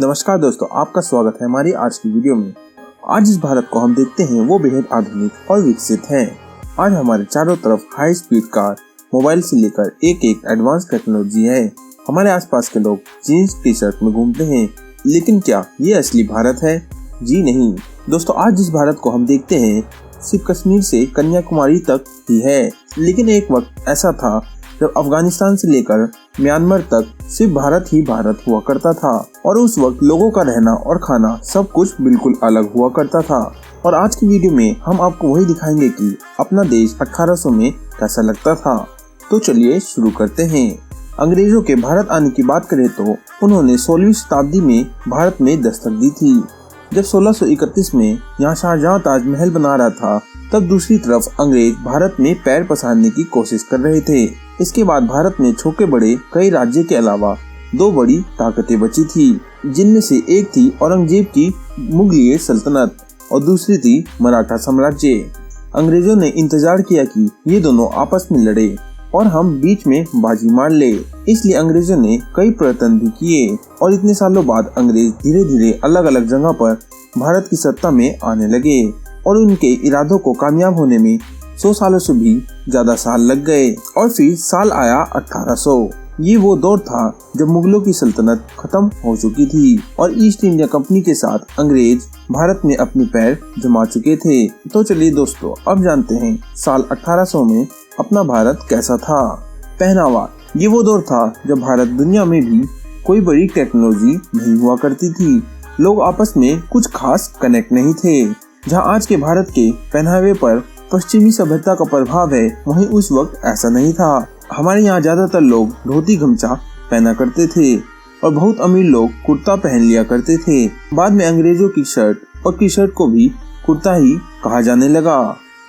नमस्कार दोस्तों, आपका स्वागत है हमारी आज की वीडियो में। आज इस भारत को हम देखते हैं वो बेहद आधुनिक और विकसित है। आज हमारे चारों तरफ हाई स्पीड कार, मोबाइल से लेकर एक एडवांस टेक्नोलॉजी है। हमारे आसपास के लोग जीन्स टी शर्ट में घूमते हैं, लेकिन क्या ये असली भारत है? जी नहीं दोस्तों, आज जिस भारत को हम देखते हैं सिर्फ कश्मीर से कन्याकुमारी तक ही है। लेकिन एक वक्त ऐसा था जब अफगानिस्तान से लेकर म्यांमार तक सिर्फ भारत ही भारत हुआ करता था, और उस वक्त लोगों का रहना और खाना सब कुछ बिल्कुल अलग हुआ करता था। और आज की वीडियो में हम आपको वही दिखाएंगे कि अपना देश 1800 में कैसा लगता था। तो चलिए शुरू करते हैं। अंग्रेजों के भारत आने की बात करें तो उन्होंने 16वीं शताब्दी में भारत में दस्तक दी थी। जब 1631 में यहाँ शाहजहां ताजमहल बना रहा था, तब दूसरी तरफ अंग्रेज भारत में पैर पसारने की कोशिश कर रहे थे। इसके बाद भारत में छोटे बड़े कई राज्य के अलावा दो बड़ी ताकतें बची थी, जिनमें से एक थी औरंगजेब की मुगलिय सल्तनत और दूसरी थी मराठा साम्राज्य। अंग्रेजों ने इंतजार किया कि ये दोनों आपस में लड़े और हम बीच में बाजी मार ले, इसलिए अंग्रेजों ने कई प्रयत्न भी किए और इतने सालों बाद अंग्रेज धीरे धीरे अलग अलग जगह पर भारत की सत्ता में आने लगे और उनके इरादों को कामयाब होने में 100 सालों से भी ज्यादा साल लग गए। और फिर साल आया 1800। ये वो दौर था जब मुगलों की सल्तनत खत्म हो चुकी थी और ईस्ट इंडिया कंपनी के साथ अंग्रेज भारत में अपने पैर जमा चुके थे। तो चलिए दोस्तों, अब जानते हैं साल 1800 में अपना भारत कैसा था। पहनावा, ये वो दौर था जब भारत दुनिया में भी कोई बड़ी टेक्नोलॉजी नहीं हुआ करती थी। लोग आपस में कुछ खास कनेक्ट नहीं थे। जहां आज के भारत के पहनावे पर पश्चिमी सभ्यता का प्रभाव है, वहीं उस वक्त ऐसा नहीं था। हमारे यहाँ ज्यादातर लोग धोती गमछा पहना करते थे और बहुत अमीर लोग कुर्ता पहन लिया करते थे। बाद में अंग्रेजों की शर्ट और टी शर्ट को भी कुर्ता ही कहा जाने लगा।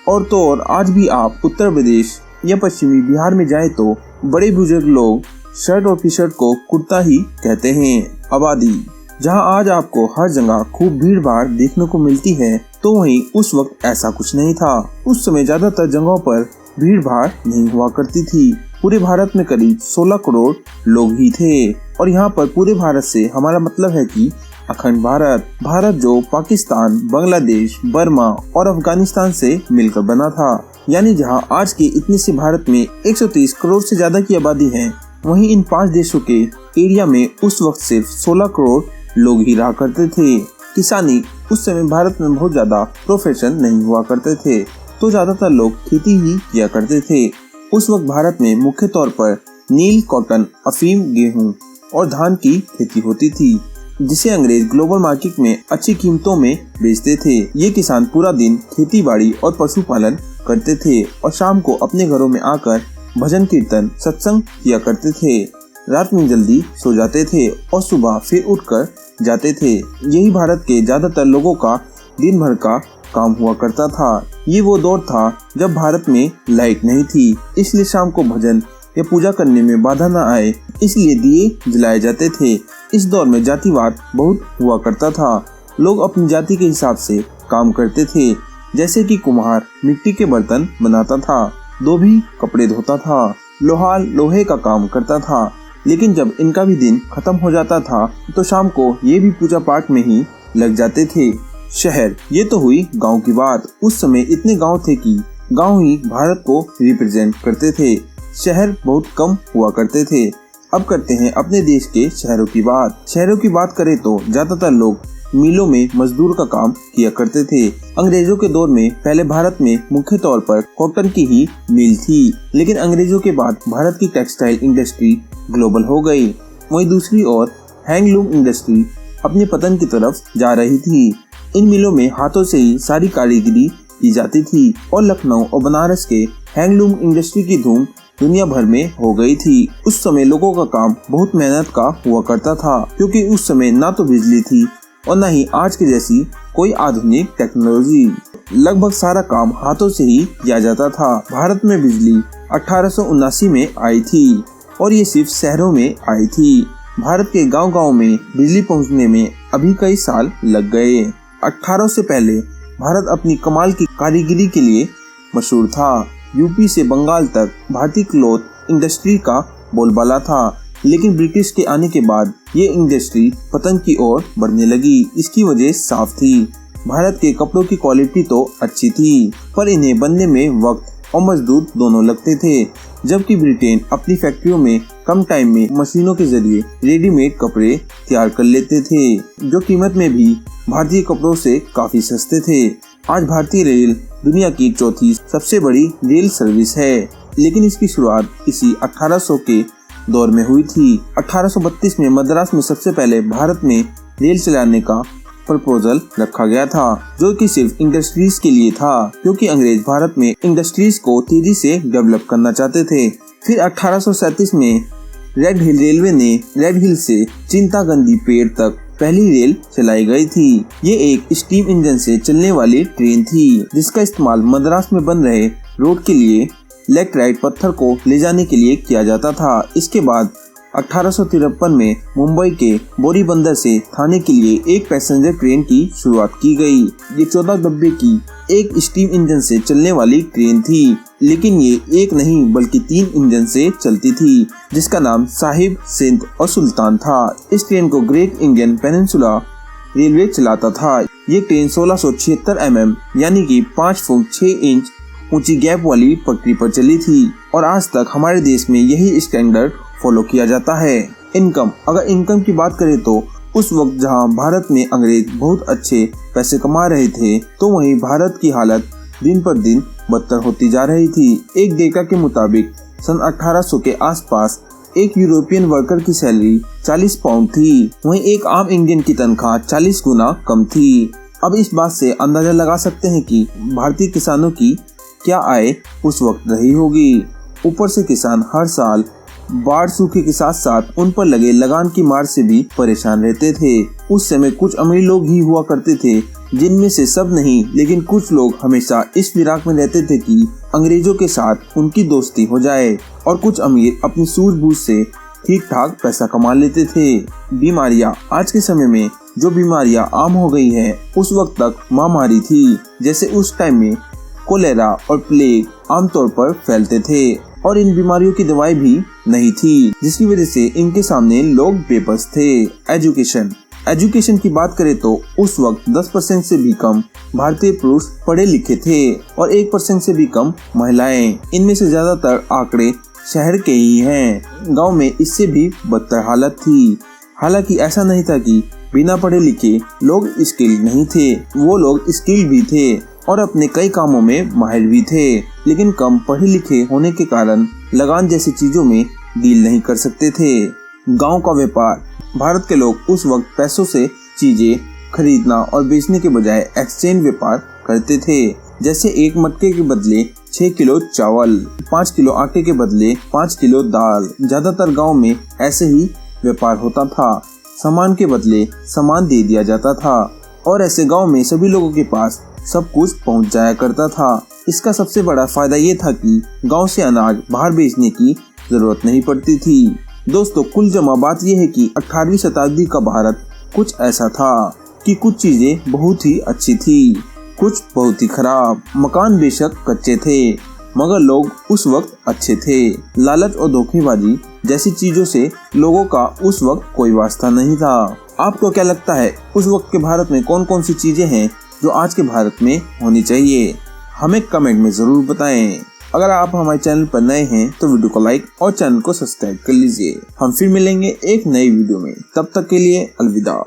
और आज भी आप उत्तर प्रदेश या पश्चिमी बिहार में जाए तो बड़े बुजुर्ग लोग शर्ट और टी शर्ट को कुर्ता ही कहते हैं। आबादी, जहां आज आपको हर जगह खूब भीड़ भाड़ देखने को मिलती है, तो वहीं उस वक्त ऐसा कुछ नहीं था। उस समय ज्यादातर जगहों पर भीड़ भाड़ नहीं हुआ करती थी। पूरे भारत में करीब 16 करोड़ लोग ही थे और यहाँ पर पूरे भारत से हमारा मतलब है कि अखंड भारत जो पाकिस्तान, बांग्लादेश, बर्मा और अफगानिस्तान से मिलकर बना था। यानी जहाँ आज के इतने से भारत में 130 करोड़ से ज्यादा की आबादी है, वहीं इन 5 देशों के एरिया में उस वक्त सिर्फ 16 करोड़ लोग ही रहा करते थे। किसानी, उस समय भारत में बहुत ज्यादा प्रोफेशन नहीं हुआ करते थे, तो ज्यादातर लोग खेती ही किया करते थे। उस वक्त भारत में मुख्य तौर पर नील, कॉटन, अफीम, गेहूं और धान की खेती होती थी, जिसे अंग्रेज ग्लोबल मार्केट में अच्छी कीमतों में बेचते थे। ये किसान पूरा दिन खेती बाड़ी और पशुपालन करते थे और शाम को अपने घरों में आकर भजन कीर्तन सत्संग किया करते थे। रात में जल्दी सो जाते थे और सुबह फिर उठकर जाते थे। यही भारत के ज्यादातर लोगों का दिन भर का काम हुआ करता था। ये वो दौर था जब भारत में लाइट नहीं थी, इसलिए शाम को भजन या पूजा करने में बाधा न आए, इसलिए दिए जलाए जाते थे। इस दौर में जातिवाद बहुत हुआ करता था। लोग अपनी जाति के हिसाब से काम करते थे, जैसे कि कुम्हार मिट्टी के बर्तन बनाता था, धोबी कपड़े धोता था, लोहार लोहे का काम करता था। लेकिन जब इनका भी दिन खत्म हो जाता था, तो शाम को ये भी पूजा पाठ में ही लग जाते थे। शहर, ये तो हुई गांव की बात। उस समय इतने गांव थे कि गांव ही भारत को रिप्रेजेंट करते थे। शहर बहुत कम हुआ करते थे। अब करते हैं अपने देश के शहरों की बात। शहरों की बात करें तो ज्यादातर लोग मिलों में मजदूर का काम किया करते थे। अंग्रेजों के दौर में पहले भारत में मुख्य तौर पर कॉटन की ही मिल थी, लेकिन अंग्रेजों के बाद भारत की टेक्सटाइल इंडस्ट्री ग्लोबल हो गई। वहीं दूसरी ओर हैंडलूम इंडस्ट्री अपने पतन की तरफ जा रही थी। इन मिलों में हाथों से ही सारी कारीगरी की जाती थी और लखनऊ और बनारस के हैंडलूम इंडस्ट्री की धूम दुनिया भर में हो गई थी। उस समय लोगों का काम बहुत मेहनत का हुआ करता था, क्योंकि उस समय ना तो बिजली थी और न ही आज के जैसी कोई आधुनिक टेक्नोलॉजी। लगभग सारा काम हाथों से ही किया जाता था। भारत में बिजली 1879 में आई थी और ये सिर्फ शहरों में आई थी। भारत के गांव-गांव में बिजली पहुंचने में अभी कई साल लग गए। 1800 से पहले भारत अपनी कमाल की कारीगरी के लिए मशहूर था। यूपी से बंगाल तक भारतीय क्लॉथ इंडस्ट्री का बोलबाला था। लेकिन ब्रिटिश के आने के बाद ये इंडस्ट्री पतन की ओर बढ़ने लगी। इसकी वजह साफ थी, भारत के कपड़ों की क्वालिटी तो अच्छी थी, पर इन्हें बनने में वक्त और मजदूर दोनों लगते थे, जबकि ब्रिटेन अपनी फैक्ट्रियों में कम टाइम में मशीनों के जरिए रेडीमेड कपड़े तैयार कर लेते थे, जो कीमत में भी भारतीय कपड़ों से काफी सस्ते थे। आज भारतीय रेल दुनिया की चौथी सबसे बड़ी रेल सर्विस है, लेकिन इसकी शुरुआत इसी 1800 के दौर में हुई थी। 1832 में मद्रास में सबसे पहले भारत में रेल चलाने का प्रपोजल रखा गया था, जो कि सिर्फ इंडस्ट्रीज के लिए था, क्योंकि अंग्रेज भारत में इंडस्ट्रीज को तेजी से डेवलप करना चाहते थे। फिर 1837 में रेड हिल रेलवे ने रेड हिल से चिंतागंदी पेड़ तक पहली रेल चलाई गई थी। ये एक स्टीम इंजन से चलने वाली ट्रेन थी, जिसका इस्तेमाल मद्रास में बन रहे रोड के लिए लैटेराइट पत्थर को ले जाने के लिए किया जाता था। इसके बाद 1853 में मुंबई के बोरीबंदर से थाने के लिए एक पैसेंजर ट्रेन की शुरुआत की गई। ये 14 डब्बे की एक स्टीम इंजन से चलने वाली ट्रेन थी, लेकिन ये एक नहीं बल्कि 3 इंजन से चलती थी, जिसका नाम साहिब, सिंध और सुल्तान था। इस ट्रेन को ग्रेट इंडियन पेनिनसुला रेलवे चलाता था। ये ट्रेन 1676 mm यानी कि 5 फुट 6 इंच ऊंची गैप वाली पटरी पर चली थी, और आज तक हमारे देश में यही स्टैंडर्ड फॉलो किया जाता है। इनकम, अगर इनकम की बात करें तो उस वक्त जहां भारत में अंग्रेज बहुत अच्छे पैसे कमा रहे थे, तो वहीं भारत की हालत दिन पर दिन बदतर होती जा रही थी। एक डेटा के मुताबिक सन 1800 के आसपास एक यूरोपियन वर्कर की सैलरी 40 पाउंड थी, वहीं एक आम इंडियन की तनख्वाह 40 गुना कम थी। अब इस बात से अंदाजा लगा सकते हैं कि भारतीय किसानों की क्या आय उस वक्त रही होगी। ऊपर से किसान हर साल बाढ़, सूखे के साथ साथ उन पर लगे लगान की मार से भी परेशान रहते थे। उस समय कुछ अमीर लोग ही हुआ करते थे, जिनमें से सब नहीं लेकिन कुछ लोग हमेशा इस फिराक में रहते थे कि अंग्रेजों के साथ उनकी दोस्ती हो जाए, और कुछ अमीर अपनी सूझबूझ से ठीक ठाक पैसा कमा लेते थे। बीमारियां, आज के समय में जो बीमारियां आम हो गई है, उस वक्त तक महामारी थी। जैसे उस टाइम में कोलेरा और प्लेग आमतौर पर फैलते थे, और इन बीमारियों की दवाई भी नहीं थी, जिसकी वजह से इनके सामने लोग बेबस थे। एजुकेशन की बात करें तो उस वक्त 10% से भी कम भारतीय पुरुष पढ़े लिखे थे और 1% से भी कम महिलाएं। इनमें से ज्यादातर आंकड़े शहर के ही हैं। गांव में इससे भी बदतर हालत थी। हालांकि ऐसा नहीं था कि बिना पढ़े लिखे लोग स्किल्ड नहीं थे, वो लोग स्किल्ड भी थे और अपने कई कामों में माहिर भी थे, लेकिन कम पढ़े लिखे होने के कारण लगान जैसी चीजों में डील नहीं कर सकते थे। गांव का व्यापार, भारत के लोग उस वक्त पैसों से चीजें खरीदना और बेचने के बजाय एक्सचेंज व्यापार करते थे। जैसे एक मटके के बदले 6 किलो चावल, 5 किलो आटे के बदले 5 किलो दाल। ज्यादातर गाँव में ऐसे ही व्यापार होता था। सामान के बदले सामान दे दिया जाता था, और ऐसे गाँव में सभी लोगों के पास सब कुछ पहुंच जाया करता था। इसका सबसे बड़ा फायदा ये था कि गांव से अनाज बाहर बेचने की जरूरत नहीं पड़ती थी। दोस्तों, कुल जमा बात यह है कि 18वीं शताब्दी का भारत कुछ ऐसा था कि कुछ चीजें बहुत ही अच्छी थी, कुछ बहुत ही खराब। मकान बेशक कच्चे थे, मगर लोग उस वक्त अच्छे थे। लालच और धोखेबाजी जैसी चीजों से लोगों का उस वक्त कोई वास्ता नहीं था। आपको क्या लगता है, उस वक्त के भारत में कौन कौन सी चीजें हैं जो आज के भारत में होनी चाहिए? हमें कमेंट में जरूर बताएं। अगर आप हमारे चैनल पर नए हैं तो वीडियो को लाइक और चैनल को सब्सक्राइब कर लीजिए। हम फिर मिलेंगे एक नई वीडियो में, तब तक के लिए अलविदा।